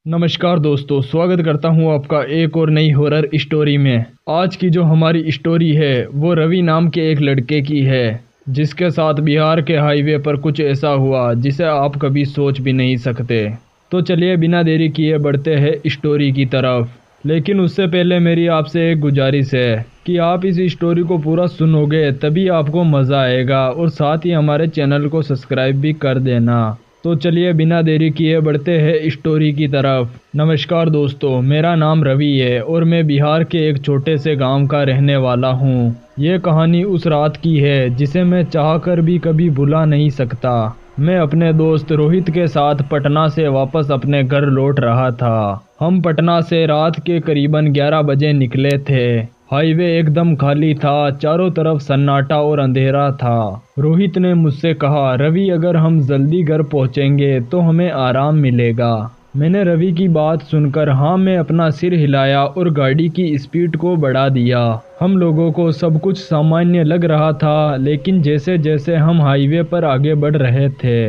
नमस्कार दोस्तों, स्वागत करता हूं आपका एक और नई हॉरर स्टोरी में। आज की जो हमारी स्टोरी है वो रवि नाम के एक लड़के की है, जिसके साथ बिहार के हाईवे पर कुछ ऐसा हुआ जिसे आप कभी सोच भी नहीं सकते। तो चलिए बिना देरी किए बढ़ते हैं स्टोरी की तरफ। लेकिन उससे पहले मेरी आपसे एक गुजारिश है कि आप इस स्टोरी को पूरा सुनोगे तभी आपको मज़ा आएगा, और साथ ही हमारे चैनल को सब्सक्राइब भी कर देना। तो चलिए बिना देरी किए बढ़ते हैं स्टोरी की तरफ। नमस्कार दोस्तों, मेरा नाम रवि है और मैं बिहार के एक छोटे से गांव का रहने वाला हूं। ये कहानी उस रात की है जिसे मैं चाहकर भी कभी भुला नहीं सकता। मैं अपने दोस्त रोहित के साथ पटना से वापस अपने घर लौट रहा था। हम पटना से रात के करीबन 11 बजे निकले थे। हाईवे एकदम खाली था, चारों तरफ सन्नाटा और अंधेरा था। रोहित ने मुझसे कहा, रवि अगर हम जल्दी घर पहुंचेंगे तो हमें आराम मिलेगा। मैंने रवि की बात सुनकर हाँ में अपना सिर हिलाया और गाड़ी की स्पीड को बढ़ा दिया। हम लोगों को सब कुछ सामान्य लग रहा था, लेकिन जैसे जैसे हम हाईवे पर आगे बढ़ रहे थे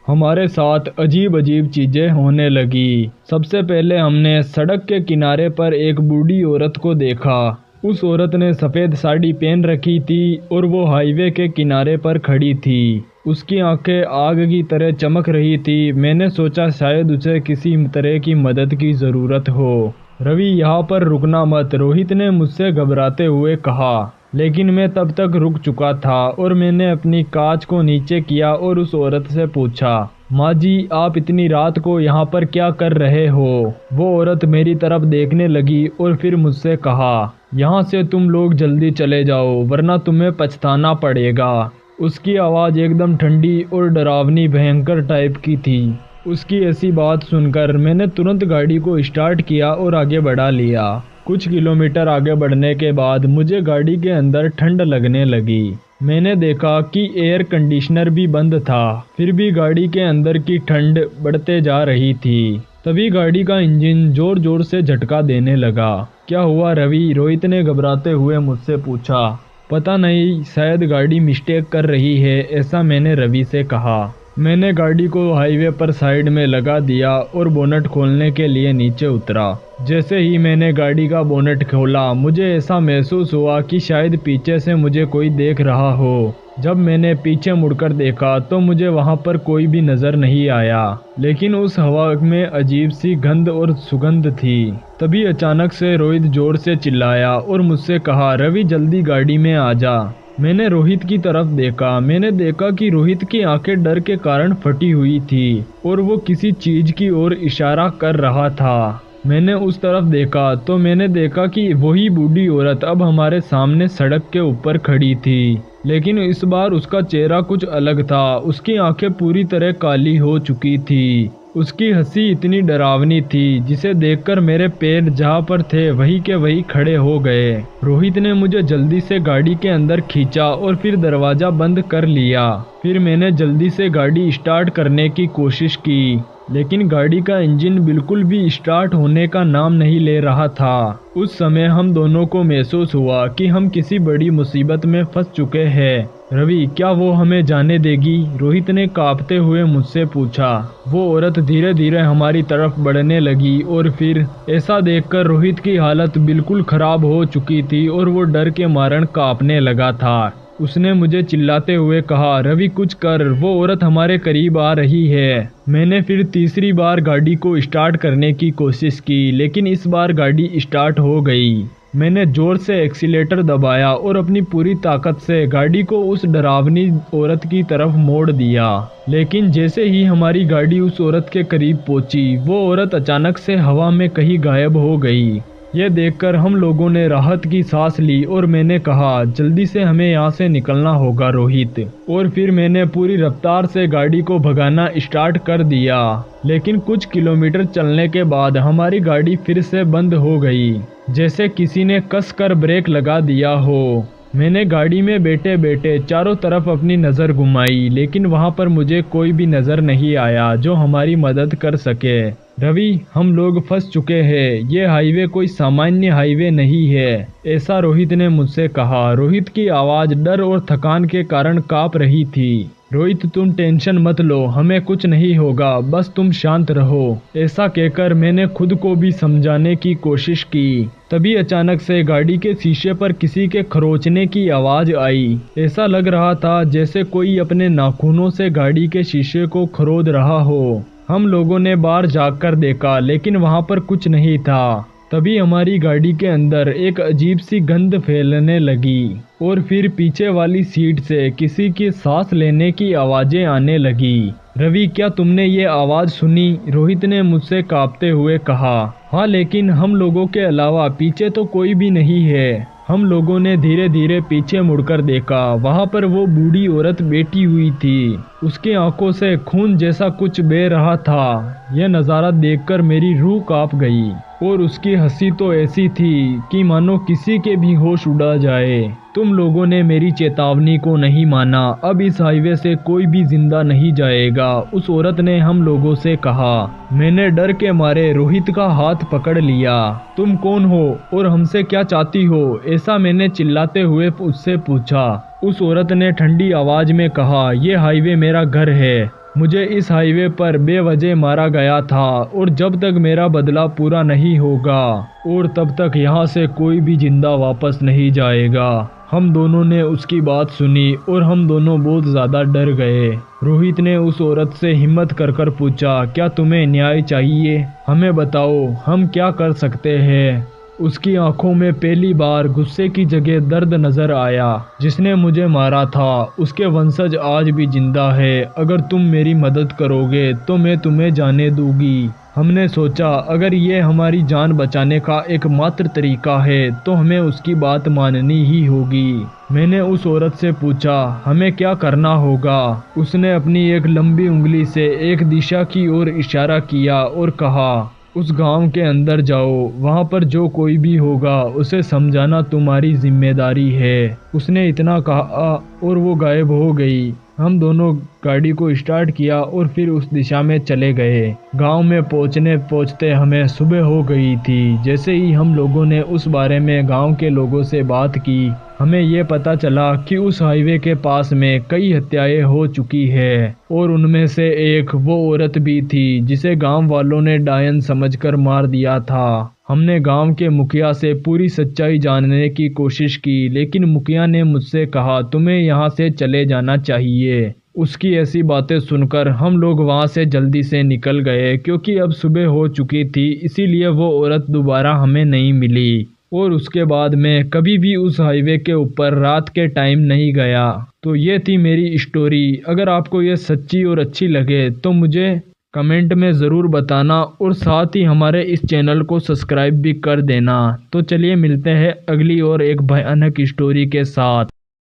हमारे साथ अजीब अजीब चीजें होने लगी। सबसे पहले हमने सड़क के किनारे पर एक बूढ़ी औरत को देखा। उस औरत ने सफ़ेद साड़ी पहन रखी थी और वो हाईवे के किनारे पर खड़ी थी। उसकी आंखें आग की तरह चमक रही थी। मैंने सोचा शायद उसे किसी तरह की मदद की ज़रूरत हो। रवि, यहाँ पर रुकना मत, रोहित ने मुझसे घबराते हुए कहा। लेकिन मैं तब तक रुक चुका था और मैंने अपनी कांच को नीचे किया और उस औरत से पूछा, माँ जी, आप इतनी रात को यहाँ पर क्या कर रहे हो? वो औरत मेरी तरफ देखने लगी और फिर मुझसे कहा, यहाँ से तुम लोग जल्दी चले जाओ वरना तुम्हें पछताना पड़ेगा। उसकी आवाज़ एकदम ठंडी और डरावनी भयंकर टाइप की थी। उसकी ऐसी बात सुनकर मैंने तुरंत गाड़ी को स्टार्ट किया और आगे बढ़ा लिया। कुछ किलोमीटर आगे बढ़ने के बाद मुझे गाड़ी के अंदर ठंड लगने लगी। मैंने देखा कि एयर कंडीशनर भी बंद था, फिर भी गाड़ी के अंदर की ठंड बढ़ते जा रही थी। तभी गाड़ी का इंजन जोर जोर से झटका देने लगा। क्या हुआ रवि? रोहित ने घबराते हुए मुझसे पूछा। पता नहीं, शायद गाड़ी मिस्टेक कर रही है, ऐसा मैंने रवि से कहा। मैंने गाड़ी को हाईवे पर साइड में लगा दिया और बोनट खोलने के लिए नीचे उतरा। जैसे ही मैंने गाड़ी का बोनट खोला मुझे ऐसा महसूस हुआ कि शायद पीछे से मुझे कोई देख रहा हो। जब मैंने पीछे मुड़कर देखा तो मुझे वहां पर कोई भी नजर नहीं आया, लेकिन उस हवा में अजीब सी गंध और सुगंध थी। तभी अचानक से रोहित जोर से चिल्लाया और मुझसे कहा, रवि जल्दी गाड़ी में आ जा। मैंने रोहित की तरफ देखा। मैंने देखा कि रोहित की आंखें डर के कारण फटी हुई थी और वो किसी चीज की ओर इशारा कर रहा था। मैंने उस तरफ देखा तो मैंने देखा कि वही बूढ़ी औरत अब हमारे सामने सड़क के ऊपर खड़ी थी, लेकिन इस बार उसका चेहरा कुछ अलग था। उसकी आंखें पूरी तरह काली हो चुकी थी। उसकी हंसी इतनी डरावनी थी जिसे देखकर मेरे पैर जहाँ पर थे वहीं के वहीं खड़े हो गए। रोहित ने मुझे जल्दी से गाड़ी के अंदर खींचा और फिर दरवाज़ा बंद कर लिया। फिर मैंने जल्दी से गाड़ी स्टार्ट करने की कोशिश की, लेकिन गाड़ी का इंजन बिल्कुल भी स्टार्ट होने का नाम नहीं ले रहा था। उस समय हम दोनों को महसूस हुआ कि हम किसी बड़ी मुसीबत में फंस चुके हैं। रवि, क्या वो हमें जाने देगी? रोहित ने कांपते हुए मुझसे पूछा। वो औरत धीरे धीरे हमारी तरफ बढ़ने लगी और फिर ऐसा देखकर रोहित की हालत बिल्कुल खराब हो चुकी थी और वो डर के मारण कांपने लगा था। उसने मुझे चिल्लाते हुए कहा, रवि कुछ कर, वो औरत हमारे करीब आ रही है। मैंने फिर तीसरी बार गाड़ी को स्टार्ट करने की कोशिश की, लेकिन इस बार गाड़ी स्टार्ट हो गई। मैंने जोर से एक्सीलेटर दबाया और अपनी पूरी ताकत से गाड़ी को उस डरावनी औरत की तरफ मोड़ दिया। लेकिन जैसे ही हमारी गाड़ी उस औरत के करीब पहुंची, वो औरत अचानक से हवा में कहीं गायब हो गई। ये देखकर हम लोगों ने राहत की सांस ली और मैंने कहा, जल्दी से हमें यहाँ से निकलना होगा रोहित। और फिर मैंने पूरी रफ्तार से गाड़ी को भगाना स्टार्ट कर दिया। लेकिन कुछ किलोमीटर चलने के बाद हमारी गाड़ी फिर से बंद हो गई, जैसे किसी ने कसकर ब्रेक लगा दिया हो। मैंने गाड़ी में बैठे बैठे चारों तरफ अपनी नज़र घुमाई, लेकिन वहाँ पर मुझे कोई भी नज़र नहीं आया जो हमारी मदद कर सके। रवि, हम लोग फंस चुके हैं। ये हाईवे कोई सामान्य हाईवे नहीं है, ऐसा रोहित ने मुझसे कहा। रोहित की आवाज़ डर और थकान के कारण काँप रही थी। रोहित तुम टेंशन मत लो, हमें कुछ नहीं होगा, बस तुम शांत रहो। ऐसा कहकर मैंने खुद को भी समझाने की कोशिश की। तभी अचानक से गाड़ी के शीशे पर किसी के खरोंचने की आवाज आई। ऐसा लग रहा था जैसे कोई अपने नाखूनों से गाड़ी के शीशे को खरोद रहा हो। हम लोगों ने बाहर जाकर देखा लेकिन वहां पर कुछ नहीं था। तभी हमारी गाड़ी के अंदर एक अजीब सी गंध फैलने लगी और फिर पीछे वाली सीट से किसी की सांस लेने की आवाजें आने लगी। रवि, क्या तुमने ये आवाज सुनी? रोहित ने मुझसे कांपते हुए कहा। हाँ, लेकिन हम लोगों के अलावा पीछे तो कोई भी नहीं है। हम लोगों ने धीरे धीरे पीछे मुड़कर देखा। वहां पर वो बूढ़ी औरत बैठी हुई थी। उसकी आंखों से खून जैसा कुछ बह रहा था। यह नज़ारा देखकर मेरी रूह कांप गई और उसकी हंसी तो ऐसी थी कि मानो किसी के भी होश उड़ा जाए। तुम लोगों ने मेरी चेतावनी को नहीं माना। अब इस हाईवे से कोई भी जिंदा नहीं जाएगा, उस औरत ने हम लोगों से कहा। मैंने डर के मारे रोहित का हाथ पकड़ लिया। तुम कौन हो और हमसे क्या चाहती हो? ऐसा मैंने चिल्लाते हुए उससे पूछा। उस औरत ने ठंडी आवाज में कहा, ये हाईवे मेरा घर है। मुझे इस हाईवे पर बेवजह मारा गया था और जब तक मेरा बदला पूरा नहीं होगा और तब तक यहाँ से कोई भी जिंदा वापस नहीं जाएगा। हम दोनों ने उसकी बात सुनी और हम दोनों बहुत ज़्यादा डर गए। रोहित ने उस औरत से हिम्मत कर पूछा, क्या तुम्हें न्याय चाहिए? हमें बताओ, हम क्या कर सकते हैं? उसकी आंखों में पहली बार गुस्से की जगह दर्द नजर आया। जिसने मुझे मारा था उसके वंशज आज भी जिंदा है। अगर तुम मेरी मदद करोगे तो मैं तुम्हें जाने दूंगी। हमने सोचा अगर ये हमारी जान बचाने का एकमात्र तरीका है तो हमें उसकी बात माननी ही होगी। मैंने उस औरत से पूछा, हमें क्या करना होगा? उसने अपनी एक लंबी उंगली से एक दिशा की ओर इशारा किया और कहा, उस गांव के अंदर जाओ। वहां पर जो कोई भी होगा उसे समझाना तुम्हारी जिम्मेदारी है। उसने इतना कहा और वो गायब हो गई। हम दोनों गाड़ी को स्टार्ट किया और फिर उस दिशा में चले गए। गांव में पहुंचते हमें सुबह हो गई थी। जैसे ही हम लोगों ने उस बारे में गांव के लोगों से बात की, हमें ये पता चला कि उस हाईवे के पास में कई हत्याएं हो चुकी है और उनमें से एक वो औरत भी थी जिसे गांव वालों ने डायन समझकर मार दिया था। हमने गांव के मुखिया से पूरी सच्चाई जानने की कोशिश की लेकिन मुखिया ने मुझसे कहा, तुम्हें यहाँ से चले जाना चाहिए। उसकी ऐसी बातें सुनकर हम लोग वहाँ से जल्दी से निकल गए क्योंकि अब सुबह हो चुकी थी, इसीलिए वो औरत दोबारा हमें नहीं मिली। और उसके बाद मैं कभी भी उस हाईवे के ऊपर रात के टाइम नहीं गया। तो ये थी मेरी स्टोरी। अगर आपको ये सच्ची और अच्छी लगे तो मुझे कमेंट में ज़रूर बताना और साथ ही हमारे इस चैनल को सब्सक्राइब भी कर देना। तो चलिए मिलते हैं अगली और एक भयानक स्टोरी के साथ।